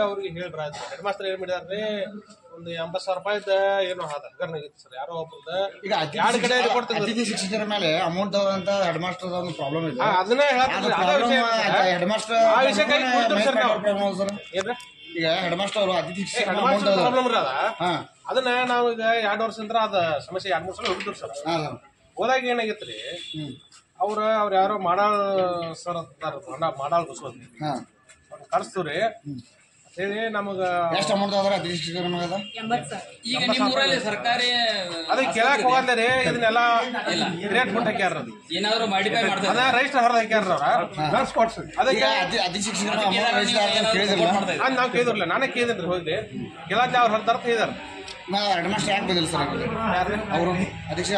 ಅವ್ರಿಗೆ ಹೇಳ್ರ head master ಏನ್ ಮಾಡಿದಾರ್ರಿ ಒಂದು 80,000 ರೂಪಾಯಿದ ಏನೋ ಹಗರ್ನಾಗಿತ್ತು ಸರ್ ಯಾರೋ ಒಬ್ಬರದ ಈಗ ಎರಡು ಕಡೆ ಅತಿಥಿ ಶಿಕ್ಷಕರ ಮೇಲೆ ಅಮೌಂಟ್ ಅಂತ ಹೆಡ್ ಮಾಸ್ಟರ್ ಒಂದು ಪ್ರಾಬ್ಲಮ್ ಇದೆ ಅದನ್ನ ಹೆಡ್ ಮಾಸ್ಟರ್ ಈಗ ಹೆಡ್ ಮಾಸ್ಟರ್ ಅವರು ಅತಿಥಿ ಪ್ರಾಬ್ಲಮ್ ಇರದ ಅದನ್ನ ನಾವು ಈಗ 2 ವರ್ಷದಿಂದ ಅದ ಸಮಸ್ಯೆ 2-3 ಸಲ ಹೋಗಿದ್ರು ಸರ್ ಹೋದಾಗ ಏನಾಗಿತ್ರಿ ಅವ್ರ ಯಾರೋ ಮಾಡಾಳ್ ಸರ್ ಮಾಡಾಳ್ ಬಸವನ್ ಕರ್ಸ್ತವ್ರಿ ಹೇಳಿ ನಮಗ ಎಷ್ಟು ಅಮೌಂಟ್ ಅದ್ರ ಅತಿಥಿ ಶಿಕ್ಷಕರ ಈಗ ನಿಮ್ಮ ಊರಲ್ಲಿ ಸರ್ಕಾರಿ ಅದಕ್ಕೆ ಕೇಳಕ್ ಹೋಗಲ್ರಿ ಇದನ್ನೆಲ್ಲ ರೇಟ್ ಕೊಟ್ಟು ಹಾಕ್ಯಾರ ಏನಾದ್ರು ಮಾಡಿಫೈ ಮಾಡ್ತಾರೆ ಅದ ರಜಿಸ್ಟರ್ ಹರಿದು ಹಾಕ್ಯಾರ ಅದಕ್ಕೆ ಅತಿಥಿ ಶಿಕ್ಷಕರ ನಾವು ಕೇಳಿದ್ರಲ್ಲ ನಾನೇ ಕೇಳಿದ್ರಿ ಹೋಗಿ ಕೆಲವೊಂದು ಅವ್ರು ಹರಿದಾರ ಕೇಳಿದಾರ ಹೆಡ್ ಮಾಸ್ಟರ್ ಯಾಕೆ ಬಂದಿಲ್ಲ ಸರ್ ಅವರು ಅಧ್ಯಕ್ಷ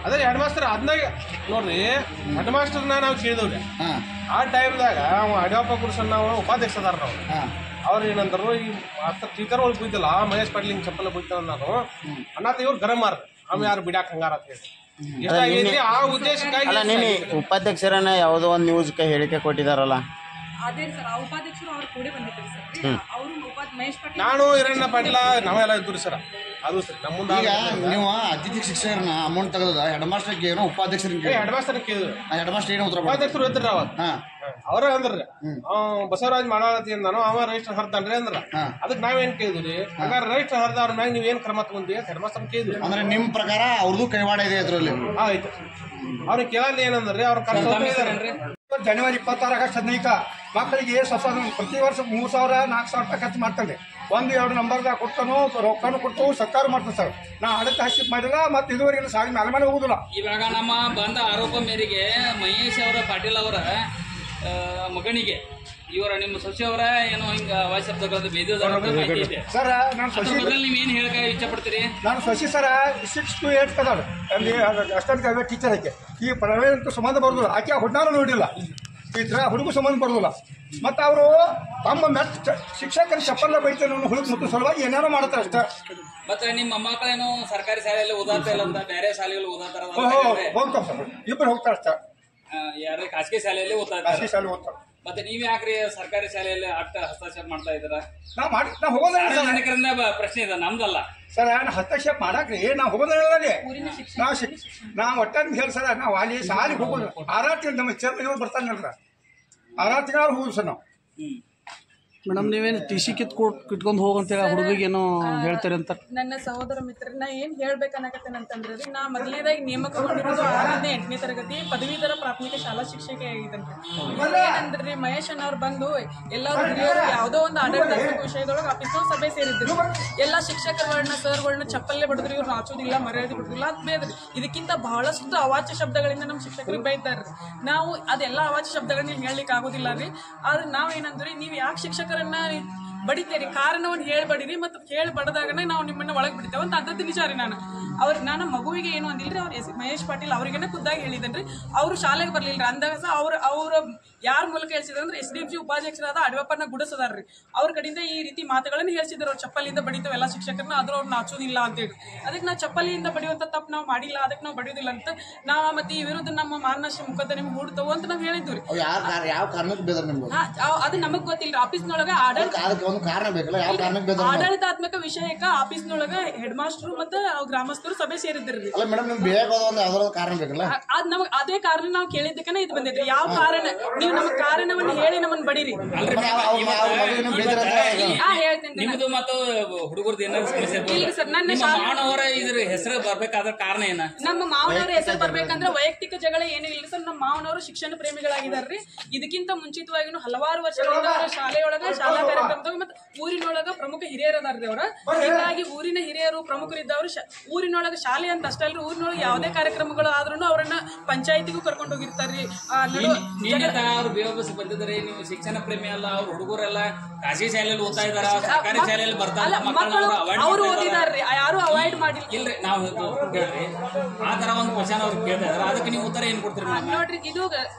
ಅದೇ ಹೆಡ್ ಮಾಸ್ಟರ್ ಅದನ್ನ ನೋಡ್ರಿ ಹೆಡ್ ಮಾಸ್ಟರ್ನ ನಾವು ಕೇಳಿದವ್ರಿ ಆ ಟೈಮ್ದಾಗ ಅವ ಅಡ್ಯಪ್ಪ ಕುರ್ಸನ್ ನಾವು ಉಪಾಧ್ಯಕ್ಷ ಅದಾರ ನಾವು ಅವ್ರು ಏನಂದ್ರು ಈ ಟೀಚರ್ ಒಳಗೆ ಬುದ್ದಿಲ್ಲ ಮಹೇಶ್ ಪಾಟೀಲ್ ಚಪ್ಪಲ ಬುದ್ದ ನಾನು ಅನ್ನತ ಇವ್ರು ಗರಂ ಮಾರ ಅವ ಯಾರು ಬಿಡಾಕ್ ಹಂಗಾರ ಅಂತ ಹೇಳಿ ಆ ಉದ್ದೇಶಕ್ಕಾಗಿ ಉಪಾಧ್ಯಕ್ಷರನ್ನ ಯಾವುದೋ ಒಂದು ನ್ಯೂಸ್ ಹೇಳಿಕೆ ಕೊಟ್ಟಿದಾರಲ್ಲ ನಾನು ಹಿರಣ್ಣ ಪಾಟೀಲ ನಾವೆಲ್ಲ ಇದ್ದು ಸರ್ ಅದು ಸರಿ ನಮ್ಮ ಮುಂದೆ ಈಗ ನೀವು ಅತಿಥಿ ಶಿಕ್ಷಕರನ್ನ ಅಮೌಂಟ್ ತೆಗೆದ ಹೆಡ್ ಮಾಸ್ಟರ್ ಏನೋ ಉಪಾಧ್ಯಕ್ಷರಿಗೆ ಹೆಡ್ ಮಾಸ್ಟರ್ ಕೇಳಿದ್ರು ಹೆಡ್ ಮಾಸ್ಟರ್ ಏನೋ ಉತ್ತರ ಉಪಾಧ್ಯಕ್ಷರು ಇದ್ರಿ ಅವತ್ತು ಅವ್ರ ಅಂದ್ರಿ ಬಸವರಾಜ್ ಮಾಡಾಳತಿ ನಾನು ಅವ ರಜಿಸ್ಟರ್ ಹರ್ತಾನ್ರಿ ಅಂದ್ರ ಅದಕ್ಕೆ ನಾವೇನ್ ಕೇಳಿದ್ರಿ ಹಾಗಾದ್ರೆ ರಜಿಸ್ಟರ್ ಹರ್ದವ್ರ ಮ್ಯಾಗ ನೀವೇನ್ ಕ್ರಮ ತಗೊಂಡ್ರಿ ಹೆಡ್ ಮಾಸ್ಟರ್ ಕೇಳಿದ್ರಿ ಅಂದ್ರೆ ನಿಮ್ ಪ್ರಕಾರ ಅವ್ರದ್ದು ಕೈವಾಡ ಇದೆ ಅದ್ರಲ್ಲಿ ಆಯ್ತು ಅವ್ರಿಗೆ ಕೇಳಲ್ಲ ಏನಂದ್ರಿ ಅವ್ರ ಜನವರಿ 26 ಆಗಸ್ಟ್ 15 ಮಕ್ಕಳಿಗೆ ಪ್ರತಿ ವರ್ಷ 3,000-4,000 ರೂಪಾಯಿ ಖರ್ಚು ಮಾಡ್ತಾನೆ 1-2 ನಂಬರ್ದಾಗ ಕೊಡ್ತಾನು ರೊಕ್ಕನು ಕೊಡ್ತಾವು ಸರ್ಕಾರ ಮಾಡ್ತಾನೆ ಸರ್ ನಾ ಹಡಕ್ಕೆ ಹಸಿಪ್ ಮಾಡಿಲ್ಲ ಮತ್ತೆ ಇದುವರೆಗೆ ಸಾಗಿ ಮೇಲೆ ಹೋಗುದಿಲ್ಲ ಇವಾಗ ನಮ್ಮ ಬಂದ ಆರೋಪ ಮೇರೆಗೆ ಮಹೇಶ್ ಅವರ ಪಾಟೀಲ್ ಅವರ ಮಗನಿಗೆ ಇವರ ನಿಮ್ಮ ಸೊಸೆಯವರ ಏನೋ ಹಿಂಗ ವಾಯ್ಸಪ್ತಕ್ಕಂಥ ಬೇದಿದೆ ಸರ್ ನಾನು ಸೊಸಿ ನೀವ್ ಏನ್ ಹೇಳಕ ಇಚ್ಛೆ ಪಡ್ತೀರಿ ನಾನು ಸೊಸಿ ಸರ 6 to 8 ಕದಾಳ ಅಲ್ಲಿ ಅಷ್ಟೊಂದು ಟೀಚರ್ ಆಕೆ ಈ ಪ್ರವೇಶ ಸಂಬಂಧ ಬರೋದಿಲ್ಲ ಆಕೆ ಹುಡ್ನಾರು ನೋಡಿಲ್ಲ ಈ ಥರ ಹುಡುಗ ಸಂಬಂಧ ಬರೋದಿಲ್ಲ ಮತ್ತು ಅವರು ತಮ್ಮ ಮೆಟ್ ಶಿಕ್ಷಕರ ಚಪ್ಪಲ್ಲ ಬೈತಾರೆ ಹುಡುಗ ಮುಟ್ಟು ಸಲುವಾಗಿ ಏನಾರು ಮಾಡ್ತಾರೆ ಅಷ್ಟೇ ಮತ್ತೆ ನಿಮ್ಮ ಮೊಮ್ಮಕ್ಕಳೇನು ಸರ್ಕಾರಿ ಶಾಲೆಯಲ್ಲಿ ಓದಾಡ್ತಾ ಇಲ್ಲ ಅಂತ ಬೇರೆ ಶಾಲೆಗಳು ಓದಾಡ್ತಾರ ಹೋಗ್ತಾರೆ ಸರ್ ಇಬ್ಬರು ಹೋಗ್ತಾರೆ ಅಷ್ಟೇ ಯಾರು ಖಾಸಗಿ ಶಾಲೆಯಲ್ಲಿ ಓದ್ತಾ ಖಾಸಗಿ ಶಾಲೆ ಓದ್ತಾರೆ ಮತ್ತೆ ನೀವ್ ಯಾಕ್ರಿ ಸರ್ಕಾರಿ ಶಾಲೆಯಲ್ಲಿ ಆಟ ಹಸ್ತಕ್ಷೇಪ ಮಾಡ್ತಾ ಇದ್ದೀರಾ ನಾ ಹೋಗೋದ ಪ್ರಶ್ನೆ ಇದೆ ನಮ್ದಲ್ಲ ಸರ್ ಹಸ್ತಕ್ಷೇಪ ಮಾಡಾಕ್ರಿ ನಾವು ಹೋಗೋದೇ ನಾ ಒಟ್ಟಾಗಿ ಹೇಳಿ ಸರ್ ನಾವು ಅಲ್ಲಿ ಶಾಲೆಗೆ ಹೋಗೋದು 6 ತಿಂಗಳು ನಮ್ಮ ಚೇರ್ಮನ್ ಬರ್ತಾನಲ್ರ 6 ತಿಂಗಳು ಹೋಗುದು ಸರ್ ನಾವು ಮೇಡಮ್ ನೀವೇನು TC ಕಿತ್ಕೊಂಡು ಹೋಗಂತೇಳಿ ಹುಡುಗಿಗೆ ಏನೋ ಹೇಳ್ತಾರೆ ಅಂತ ನನ್ನ ಸಹೋದರ ಮಿತ್ರನ ಏನ್ ಹೇಳ್ಬೇಕನ್ನಕತ್ತೇನಂತಂದ್ರೆ ನಾ ಮೊದಲನೇದಾಗಿ ನೇಮಕಗೊಂಡಿರೋದು 6ನೇ 8ನೇ ತರಗತಿ ಪದವೀಧರ ಪ್ರಾಥಮಿಕ ಶಾಲಾ ಶಿಕ್ಷಕಿ ಆಗಿದ್ದನ್ರಿ ಏನಂದ್ರಿ ಮಹೇಶ್ ಅನ್ನೋರು ಬಂದು ಎಲ್ಲರೂ ಹಿರಿಯರು ಯಾವುದೋ ಒಂದು ಆಡಳಿತಾತ್ಮಕ ವಿಷಯದೊಳಗೆ ಆಫೀಸ್ನ ಸಭೆ ಸೇರಿದ್ರು ಎಲ್ಲಾ ಶಿಕ್ಷಕರುಗಳನ್ನ ಸರ್ಗಳನ್ನ ಚಪ್ಪಲ್ಲೇ ಬಡಿದ್ರು ಇವ್ರು ನಾಚೋದಿಲ್ಲ ಮರ್ಯಾದೆ ಬಿಡುದಿಲ್ಲ ಅಂತ ಬೇದ್ರಿ ಇದಕ್ಕಿಂತ ಬಹಳಷ್ಟು ಅವಾಚ್ಯ ಶಬ್ದಗಳಿಂದ ನಮ್ಮ ಶಿಕ್ಷಕರಿಗೆ ಬೈತಾರ್ರಿ ನಾವು ಅದೆಲ್ಲ ಅವಾಚ್ಯ ಶಬ್ದಗಳನ್ನ ಹೇಳಲಿಕ್ಕೆ ಆಗೋದಿಲ್ಲ ರೀ ಆದ್ರೆ ನಾವೇನಂದ್ರಿ ನೀವು ಯಾಕೆ ಶಿಕ್ಷಕರನ್ನ ಬಡಿತೇರಿ ಕಾರಣವನ್ನು ಹೇಳ್ಬಡಿರಿ ಮತ್ತು ಹೇಳಿ ಬಡದಾಗನೇ ನಾವು ನಿಮ್ಮನ್ನ ಒಳಗೆ ಬಿಡ್ತೇವೆ ಅಂತ ಅಂಥದ್ದು ನಿಜ ರೀ ನಾನು ಮಗುವಿಗೆ ಏನು ಅಂದಿಲ್ರಿ ಅವ್ರು ಮಹೇಶ್ ಪಾಟೀಲ್ ಅವ್ರಿಗೇನೆ ಖುದ್ದಾಗಿ ಹೇಳಿದನ್ರಿ ಅವರು ಶಾಲೆಗೆ ಬರ್ಲಿಲ್ರಿ ಅಂದಾಗ ಅವ್ರ ಯಾರ ಮೂಲಕ ಹೇಳ್ಸಿದ್ರಂದ್ರೆ SDFG ಉಪಾಧ್ಯಕ್ಷರಾದ ಅಡವಪ್ಪನ ಗುಡಸದಾರ್ರಿ ಅವ್ರ ಕಡೆಯಿಂದ ಈ ರೀತಿ ಮಾತುಗಳನ್ನು ಹೇಳ್ಸಿದ್ರು ಅವ್ರು ಚಪ್ಪಲಿಯಿಂದ ಬಡಿತೇವೆ ಎಲ್ಲ ಶಿಕ್ಷಕರನ್ನ ಆದ್ರೂ ಅವ್ರು ನಾಚೋದಿಲ್ಲ ಅಂತೇಳಿ ಅದಕ್ಕೆ ನಾವು ಚಪ್ಪಲಿಯಿಂದ ಬಡಿಯುವಂತ ತಪ್ಪು ನಾವು ಮಾಡಿಲ್ಲ ಅದಕ್ಕೆ ನಾವು ಬಡಿಯೋದಿಲ್ಲ ಅಂತ ನಾವು ಮತ್ತೆ ಈ ವಿರುದ್ಧ ನಮ್ಮ ಮಾನನಷ್ಟ ಮುಖದ ಹೂಡ್ತವು ಅಂತ ನಾವು ಹೇಳಿದ್ವಿ ಅದು ನಮಗ್ ಗೊತ್ತಿಲ್ಲ ಆಫೀಸ್ನೊಳಗ ಆಡಳಿತಾತ್ಮಕ ವಿಷಯಕ್ಕ ಆಫೀಸ್ನೊಳಗ ಹೆಡ್ ಮಾಸ್ಟರ್ ಮತ್ತೆ ಗ್ರಾಮಸ್ಥರು ಸಭೆ ಸೇರಿದ್ರಿ ಅದ್ ನಮಗ್ ಅದೇ ಕಾರಣ ನಾವು ಕೇಳಿದ್ದಕ್ಕನ ಇದು ಬಂದಿದ್ರಿ ಯಾವ ಕಾರಣ ನೀವು ನಮ್ಮ ಕಾರಣವನ್ನು ಹೇಳಿ ನಮ್ಮನ್ನ ಬಡಿರಿ ಹೇಳ್ತೇನೆ ಮತ್ತು ಹುಡುಗರದ್ದು ಏನಾದ್ರು ಸಮಸ್ಯೆ ಸರ್ ನನ್ನ ಮಾನವರ ಇದ್ರ ಹೆಸರು ಬರ್ಬೇಕಾದ ಕಾರಣ ಏನ ನಮ್ಮ ಮಾವನವರ ಹೆಸರು ಬರ್ಬೇಕಂದ್ರೆ ವೈಯಕ್ತಿಕ ಜಗಳ ಏನೂ ಇಲ್ಲ ಸರ್ ನಮ್ಮ ಮಾವನವರು ಶಿಕ್ಷಣ ಪ್ರೇಮಿಗಳಾಗಿದಾರ್ರಿ ಇದಕ್ಕಿಂತ ಮುಂಚಿತವಾಗಿನೂ ಹಲವಾರು ವರ್ಷಗಳಿಂದ ಅವರ ಶಾಲೆಯೊಳಗ ಶಾಲಾ ಕಾರ್ಯಕ್ರಮದಾಗ ಮತ್ತೆ ಊರಿನೊಳಗ ಪ್ರಮುಖ ಹಿರಿಯರದಾರ್ರಿ ಅವ್ರ ಹೀಗಾಗಿ ಊರಿನ ಹಿರಿಯರು ಪ್ರಮುಖರಿದ್ದವರು ಊರಿನೊಳಗ ಶಾಲೆ ಅಂತ ಅಷ್ಟೇ ಅಲ್ರಿ ಊರಿನೊಳಗೆ ಯಾವುದೇ ಕಾರ್ಯಕ್ರಮಗಳು ಆದ್ರೂ ಅವರನ್ನ ಪಂಚಾಯತಿಗೂ ಕರ್ಕೊಂಡು ಹೋಗಿರ್ತಾರ್ರಿ ಅವ್ರು ಬೇವಬಸ್ ಬಂದಿದ್ದಾರೆ ನೀವು ಶಿಕ್ಷಣ ಪ್ರೇಮಿ ಅಲ್ಲ ಅವ್ರ ಹುಡುಗರೆಲ್ಲ ಖಾಸಗಿ ಶಾಲೆಯಲ್ಲಿ ಓದ್ತಾ ಇದಾರ ಸರ್ಕಾರಿ ಶಾಲೆಯಲ್ಲಿ ಬರ್ತಾರ ಅವರು ಓದಿದಾರ್ರಿ ಯಾರು ಅವಾಯ್ಡ್ ಮಾಡಿಲ್ಲ ಇಲ್ರಿ ನಾವು ಹೇಳ್ರಿ ಆ ತರ ಒಂದು ಕ್ವಶನ್ ಅವ್ರು ಕೇಳ್ತಾ ಇದಾರೆ ಅದಕ್ಕೆ ನೀವು ಉತ್ತರ ಏನ್ ಕೊಡ್ತೀರಿ ನೋಡ್ರಿ ಇದು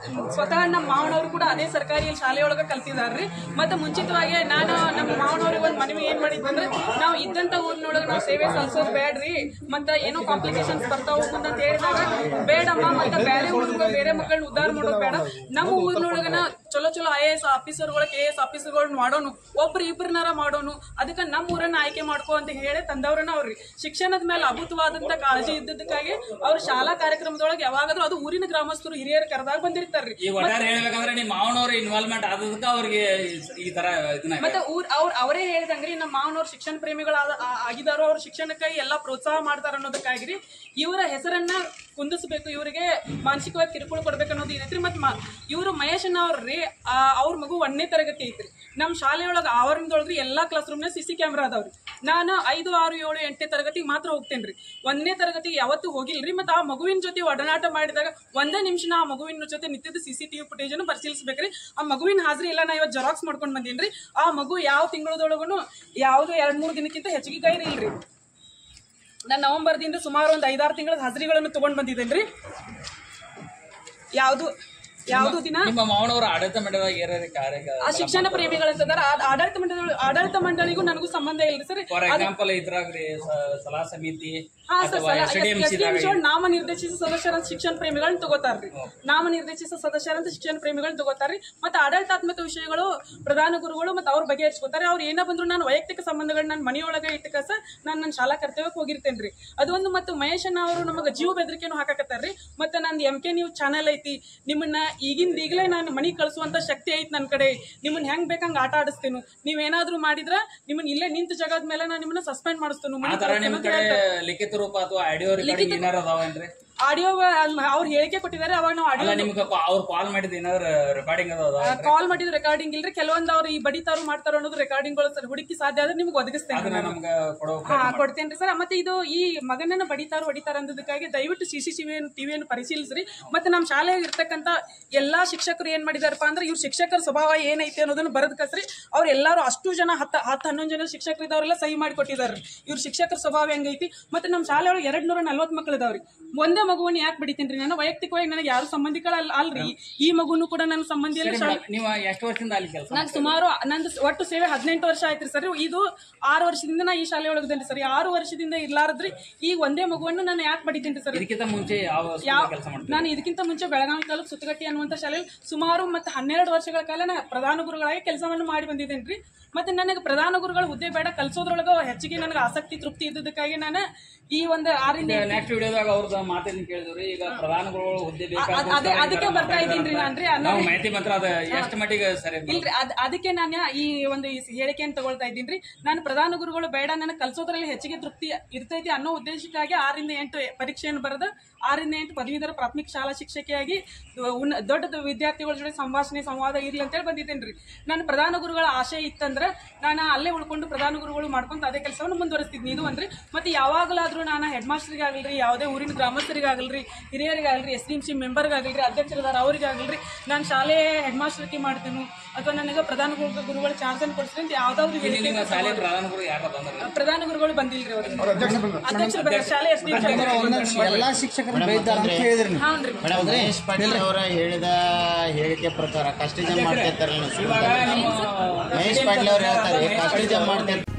ಸ್ವತಃ ನಮ್ಮ ಮಾವನವರು ಕೂಡ ಅದೇ ಸರ್ಕಾರಿ ಶಾಲೆಯೊಳಗ ಕಲ್ತಿದಾರ್ರಿ ಮತ್ತೆ ಮುಂಚಿತವಾಗಿ ನಾನು ನಮ್ಮ ಮಾವನವ್ರಿಗೆ ಒಂದು ಮನವಿ ಏನ್ ಮಾಡಿದ್ವಿ ಅಂದ್ರೆ ನಾವು ಇದ್ದಂತ ಊರಿನೊಳಗ ನಾವು ಸೇವೆ ಸಲ್ಲಿಸೋದು ಬೇಡ್ರಿ ಮತ್ತ ಏನೋ ಕಾಂಪ್ಲಿಕೇಶನ್ಸ್ ಬರ್ತಾವ ಅಂತ ಹೇಳಿದಾಗ ಬೇಡಮ್ಮ ಮತ್ತೆ ಬೇರೆ ಹುಡುಗ ಬೇರೆ ಮಕ್ಕಳನ್ನ ಉದ್ಧಾರ ಮಾಡೋದು ಬೇಡ ನಮ್ಮ ಊರಿನೊಳಗನ ಚಲೋ ಚಲೋ IAS ಆಫೀಸರ್ಗಳು KS ಆಫೀಸರ್ಗಳು ಮಾಡೋನು, ಒಬ್ರು ಇಬ್ಬರನ್ನಾರ ಮಾಡೋನು, ಅದಕ್ಕೆ ನಮ್ಮ ಊರನ್ನ ಆಯ್ಕೆ ಮಾಡ್ಕೊ ಅಂತ ಹೇಳಿ ತಂದವ್ರನ್ನ ಅವ್ರಿ. ಶಿಕ್ಷಣದ ಮೇಲೆ ಅಭೂತವಾದಂತ ಕಾಳಜಿ ಇದ್ದದಕ್ಕಾಗಿ ಅವ್ರ ಶಾಲಾ ಕಾರ್ಯಕ್ರಮದೊಳಗೆ ಯಾವಾಗಾದ್ರೂ ಅದು ಊರಿನ ಗ್ರಾಮಸ್ಥರು ಹಿರಿಯರು ಕರೆದಾಗ ಬಂದಿರ್ತಾರ್ರಿ. ಈ ಒಟ್ಟಾರೆ ಹೇಳ್ಬೇಕಂದ್ರೆ ನಿಮ್ಮ ಮಾವನವ್ರ ಇನ್ವಾಲ್ವ್ಮೆಂಟ್ ಆದದಕ್ಕೆ ಅವ್ರಿಗೆ ಈ ತರ ಮತ್ತೆ ಅವರೇ ಹೇಳಿದಂಗ್ರಿ ನಮ್ಮ ಮಾವನವ್ರ ಶಿಕ್ಷಣ ಪ್ರೇಮಿಗಳು ಆಗಿದಾರೋ ಅವ್ರ ಶಿಕ್ಷಣಕ್ಕಾಗಿ ಎಲ್ಲಾ ಪ್ರೋತ್ಸಾಹ ಮಾಡ್ತಾರ ಅನ್ನೋದಕ್ಕಾಗಿರಿ ಇವರ ಹೆಸರನ್ನ ಕುಂದಿಸ್ಬೇಕು, ಇವರಿಗೆ ಮಾನಸಿಕವಾಗಿ ಕಿರುಕುಳ ಕೊಡ್ಬೇಕು ಅನ್ನೋದು ಏನೈತ್ರಿ. ಮತ್ ಇವರು ಮಹೇಶಣ್ಣ ಅವ್ರಿ ಅವ್ರ ಮಗು 1ನೇ ತರಗತಿ ಐತ್ರಿ. ನಮ್ಮ ಶಾಲೆಯೊಳಗ ಆವರಣದೊಳಗ್ರಿ ಎಲ್ಲಾ ಕ್ಲಾಸ್ ರೂಮ್ನ CC ಕ್ಯಾಮ್ರಾ ಅದಾವ್ರಿ. ನಾನು 5, 6, 7, 8ನೇ ತರಗತಿಗೆ ಮಾತ್ರ ಹೋಗ್ತೇನ್ರಿ. 1ನೇ ತರಗತಿಗೆ ಯಾವತ್ತೂ ಹೋಗಿಲ್ರಿ. ಮತ್ತೆ ಆ ಮಗುವಿನ ಜೊತೆ ಒಡನಾಟ ಮಾಡಿದಾಗ 1 ನಿಮಿಷ ಆ ಮಗುವಿನ ಜೊತೆ ನಿತ್ಯದ CCTV ಫುಟೇಜ್ ಅನ್ನು ಪರಿಶೀಲಿಸಬೇಕ್ರಿ. ಆ ಮಗುವಿನ ಹಾಜರಿ ಎಲ್ಲ ನಾ ಇವತ್ತು ಜೆರಾಕ್ಸ್ ಮಾಡ್ಕೊಂಡ್ ಬಂದೀನ್ರಿ. ಆ ಮಗು ಯಾವ ತಿಂಗಳದೊಳಗೂ ಯಾವ್ದು 2-3 ದಿನಕ್ಕಿಂತ ಹೆಚ್ಚಿಗೆ ಗೈರಿ ಇಲ್ರಿ. ನಾನು ನವೆಂಬರ್ದಿಂದ ಸುಮಾರು ಒಂದು 5-6 ತಿಂಗಳ ಹಾಜರಿಗಳನ್ನು ತಗೊಂಡ್ ಬಂದಿದ್ದೇನ್ರಿ. ಯಾವ್ದು ದಿನ ನಿಮ್ಮ ಮಾವನವರ ಆಡಳಿತ ಮಂಡಳಿದಾಗ ಆ ಶಿಕ್ಷಣ ಪ್ರೇಮಿಗಳಂತದಾರ ಆಡಳಿತ ಮಂಡಳಿಗೂ ನನಗೂ ಸಂಬಂಧ ಇಲ್ರಿ ಸರ್. ಫಾರ್ ಎಕ್ಸಾಂಪಲ್ ಇದ್ರಾಗ್ರಿ ಸಲಹಾ ಸಮಿತಿ ನಾಮನಿರ್ದೇಶಿತ ಸದಸ್ಯರಂತ ಶಿಕ್ಷಣ ಪ್ರೇಮಿಗಳನ್ನ ತಗೋತಾರ್ರಿ. ನಾಮನಿರ್ದೇಶಿತ ಸದಸ್ಯರಂತ ಶಿಕ್ಷಣ ಪ್ರೇಮಿಗಳನ್ನ ತಗೋತಾರ್ರಿ. ಮತ್ತೆ ಆಡಳಿತಾತ್ಮಕ ವಿಷಯಗಳು ಪ್ರಧಾನ ಗುರುಗಳು ಮತ್ತೆ ಅವ್ರ ಬಗೆಹರಿಸ್ಕೋತಾರೆ. ಅವ್ರು ಏನ ಬಂದ್ರು ನಾನು ವೈಯಕ್ತಿಕ ಸಂಬಂಧಗಳು ನನ್ನ ಮನೆಯೊಳಗೆ ಇಟ್ಟಕಸ ನಾನು ನನ್ನ ಶಾಲಾ ಕರ್ತವ್ಯಕ್ಕೆ ಹೋಗಿರ್ತೇನ್ರಿ. ಅದೊಂದು ಮತ್ತು ಮಹೇಶಣ್ಣ ಅವರು ನಮಗೆ ಜೀವ ಬೆದರಿಕೆನೂ ಹಾಕಾಕತ್ತಾರ್ರಿ. ಮತ್ತೆ ನಂದು MK ನ್ಯೂಸ್ ಚಾನೆಲ್ ಐತಿ, ನಿಮ್ಮನ್ನ ಈಗಿಂದೀಗಲೇ ನಾನು ಮನೆಗೆ ಕಳಿಸುವಂತ ಶಕ್ತಿ ಐತಿ ನನ್ನ ಕಡೆ, ನಿಮ್ಮನ್ನ ಹೆಂಗ್ ಬೇಕಂಗ್ ಆಟ ಆಡಿಸ್ತೇನು, ನೀವೇನಾದ್ರೂ ಮಾಡಿದ್ರ ನಿಮ್ಮನ್ನ ಇಲ್ಲೇ ನಿಂತ ಜಾಗದ ಮೇಲೆ ನಾನು ನಿಮ್ಮನ್ನ ಸಸ್ಪೆಂಡ್ ಮಾಡಿಸ್ತೇನೆ. ಲಿಖಿತ ರೂಪ ಅಥವಾ ಆಡಿಯೋ ರೆಕಾರ್ಡಿಂಗ್ ಏನಾರ ಅದಾವೇನ್ರಿ? ಆಡಿಯೋ ಅವ್ರು ಹೇಳಿಕೆ ಕೊಟ್ಟಿದ್ದಾರೆ. ಅವಾಗ ನಾವು ಆಡಿಯೋ ನಿಮ್ಗೆ ಅವ್ರು ಕಾಲ್ ಮಾಡಿದ ಏನಾದ್ರು ರೆಕಾರ್ಡಿಂಗ್ ಕಾಲ್ ಮಾಡಿದ ರೆಕಾರ್ಡಿಂಗ್ ಇಲ್ರಿ. ಕೆಲವೊಂದು ಅವ್ರು ಈ ಬಡಿತಾರು ಮಾಡ್ತಾರೋ ಅನ್ನೋದು ರೆಕಾರ್ಡಿಂಗ್ಗಳು ಸರ್ ಹುಡುಕಿ ಸಾಧ್ಯ ಆದ್ರೆ ನಿಮ್ಗೆ ಒದಗಿಸ್ತೇನೆ, ಕೊಡ್ತೇನ್ರಿ ಸರ್. ಮತ್ತೆ ಇದು ಈ ಮಗನನ್ನ ಹೊಡಿತಾರ ಅನ್ನೋದಕ್ಕಾಗಿ ದಯವಿಟ್ಟು CCTVಯನ್ನು ಪರಿಶೀಲಿಸ್ರಿ. ಮತ್ತೆ ನಮ್ಮ ಶಾಲೆಯಾಗ ಇರ್ತಕ್ಕಂತ ಎಲ್ಲಾ ಶಿಕ್ಷಕರು ಏನ್ ಮಾಡಿದಾರಪ್ಪ ಅಂದ್ರೆ ಇವ್ರ ಶಿಕ್ಷಕರ ಸ್ವಭಾವ ಏನೈತಿ ಅನ್ನೋದನ್ನ ಬರೆದ್ ಕಸ್ರಿ. ಅವ್ರು ಎಲ್ಲಾರು ಅಷ್ಟು ಜನ 10-11 ಜನ ಶಿಕ್ಷಕರು ಇದಾವ್ರೆಲ್ಲ ಸಹಿ ಮಾಡಿ ಕೊಟ್ಟಿದಾರ್ರಿ. ಇವ್ರ ಶಿಕ್ಷಕರ ಸ್ವಭಾವ ಹೆಂಗೈತಿ. ಮತ್ತೆ ನಮ್ಮ ಶಾಲೆ ಒಳಗೆ 240 ಮಕ್ಳು ಇದಾವ್ರಿ. ಒಂದೇ ಮಗುವನ್ನ ಯಾಕೆ ಬಿಡಿತೇನ್ರಿ ನಾನು? ವೈಯಕ್ತಿಕವಾಗಿ ನನಗೆ ಯಾರು ಸಂಬಂಧಿಗಳ ಅಲ್ರಿ. ಈ ಮಗುನು ಕೂಡ ನನ್ನ ಸಂಬಂಧಿ ಅಲ್ಲ. ನೀವು ಎಷ್ಟು ವರ್ಷದಿಂದ ಅಲ್ಲಿ ಕೆಲಸ? ನಾನು ಸುಮಾರು ನಂದು ಒಟ್ಟು ಸೇವೆ 18 ವರ್ಷ ಆಯ್ತ್ರಿ ಸರ್. ಇದು 6 ವರ್ಷದಿಂದ ನಾ ಈ ಶಾಲೆ ಒಳಗದೇನ್ರಿ ಸರ್. 6 ವರ್ಷದಿಂದ ಇರ್ಲಾರದ್ರಿ ಈಗ ಒಂದೇ ಮಗುವನ್ನು ನಾನು ಯಾಕೆ ಬಡಿತೇನ್ರಿ ಸರ್? ಇದಕ್ಕಿಂತ ಮುಂಚೆ ನಾನು ಇದಕ್ಕಿಂತ ಮುಂಚೆ ಬೆಳಗಾವಿ ತಾಲೂಕು ಸುತ್ತಗಟ್ಟಿ ಅನ್ನುವಂತ ಶಾಲೆಯಲ್ಲಿ ಸುಮಾರು ಮತ್ತೆ 12 ವರ್ಷಗಳ ಕಾಲ ನಾ ಪ್ರಧಾನ ಗುರುಗಳಾಗಿ ಕೆಲಸವನ್ನು ಮಾಡಿ ಬಂದಿದ್ದೇನ್ರಿ. ಮತ್ತೆ ನನಗೆ ಪ್ರಧಾನ ಗುರುಗಳ ಹುದ್ದೆ ಬೇಡ, ಕಲ್ಸೋದ್ರೊಳಗ ಹೆಚ್ಚಿಗೆ ನನಗೆ ಆಸಕ್ತಿ ತೃಪ್ತಿ ಇದ್ದದಕ್ಕಾಗಿ ನಾನು ಈ ಒಂದು 6ರಿಂದ ನೆಕ್ಸ್ಟ್ ವಿಡಿಯೋದಾಗ ಅವ್ರದ್ದು ಮಾತನ್ನ ಕೇಳಿದ್ರಿ. ಈಗ ಪ್ರಧಾನ ಗುರುಗಳು ಹುದ್ದೆ ಅದಕ್ಕೆ ಬರ್ತಾ ಇದ್ದೀನ್ರಿ ನಾನ್ರಿ. ಮಾಹಿತಿ ಮಾತ್ರ ಅದು ಎಷ್ಟು ಮಟ್ಟಿಗೆ ಸರಿ ಇಲ್ರಿ, ಅದಕ್ಕೆ ನಾನು ಈ ಒಂದು ಹೇಳಿಕೆಯನ್ನು ತಗೊಳ್ತಾ ಇದ್ದೀನ್ರಿ. ನಾನು ಪ್ರಧಾನ ಗುರುಗಳು ಬೇಡ, ನನಗೆ ಕಲ್ಸೋದ್ರಲ್ಲಿ ಹೆಚ್ಚಿಗೆ ತೃಪ್ತಿ ಇರ್ತೈತಿ ಅನ್ನೋ ಉದ್ದೇಶಕ್ಕಾಗಿ 6ರಿಂದ 8 ಪರೀಕ್ಷೆಯನ್ನು ಬರೆದು 6ರಿಂದ 8 ಪದವೀಧರ ಪ್ರಾಥಮಿಕ ಶಾಲಾ ಶಿಕ್ಷಕಿಯಾಗಿ ದೊಡ್ಡ ವಿದ್ಯಾರ್ಥಿಗಳ ಜೊತೆ ಸಂವಾದ ಇರ್ಲಿ ಅಂತೇಳಿ ಬಂದಿದ್ದೇನ್ರಿ. ನಾನು ಪ್ರಧಾನ ಗುರುಗಳ ಆಶಯ ಇತ್ತಂದ್ರೆ ನಾನು ಅಲ್ಲೇ ಉಳ್ಕೊಂಡು ಪ್ರಧಾನ ಗುರುಗಳು ಮಾಡ್ಕೊಂತ ಅದೇ ಕೆಲಸವನ್ನು ಮುಂದುವರಿಸ್ತಿದ್ನಿ. ಇದು ಅಂದ್ರಿ. ಮತ್ತೆ ಯಾವಾಗಲಾದ್ರೂ ನಾನು ಹೆಡ್ ಮಾಸ್ಟರ್ಗಾಗಲ್ರಿ, ಯಾವುದೇ ಊರಿನ ಗ್ರಾಮಸ್ಥರಿಗಾಗಲ್ರಿ, ಹಿರಿಯರಿಗಾಗಲ್ರಿ, SDMC ಮೆಂಬರ್ಗಾಗಲ್ರಿ, ಅಧ್ಯಕ್ಷರದಾರ ಅವ್ರಿಗಾಗಲ್ರಿ, ನಾನು ಶಾಲೆ ಹೆಡ್ ಮಾಸ್ಟರ್ಗೆ ಮಾಡ್ತೇನೆ ಅಥವಾ ನನಗೆ ಪ್ರಧಾನ ಗುರುಗಳ ಚಾರ್ಜ್ ಅನ್ನು ಕೊಡ್ತೀನಿ ಅಂತ ಯಾವ್ದಾದ್ರು ಪ್ರಧಾನ ಗುರುಗಳು ಬಂದಿಲ್ರಿ. ಅವರು ಅಧ್ಯಕ್ಷರು ಶಾಲೆ ಎಲ್ಲಾ ಶಿಕ್ಷಕರು ಮಹೇಶ್ ಪಾಟೀಲ್ ಅವರ ಹೇಳಿದ ಹೇಳಿಕೆ ಪ್ರಕಾರ ಕಸ್ಟಿಜಮ್ ಮಾಡ್ತಿರ್ತಾರೆ. ಮಹೇಶ್ ಪಾಟೀಲ್ ಅವ್ರು ಹೇಳ್ತಾರೆ ಕಸ್ಟಿಜಮ್ ಮಾಡ್ತಿರ್ತಾರೆ.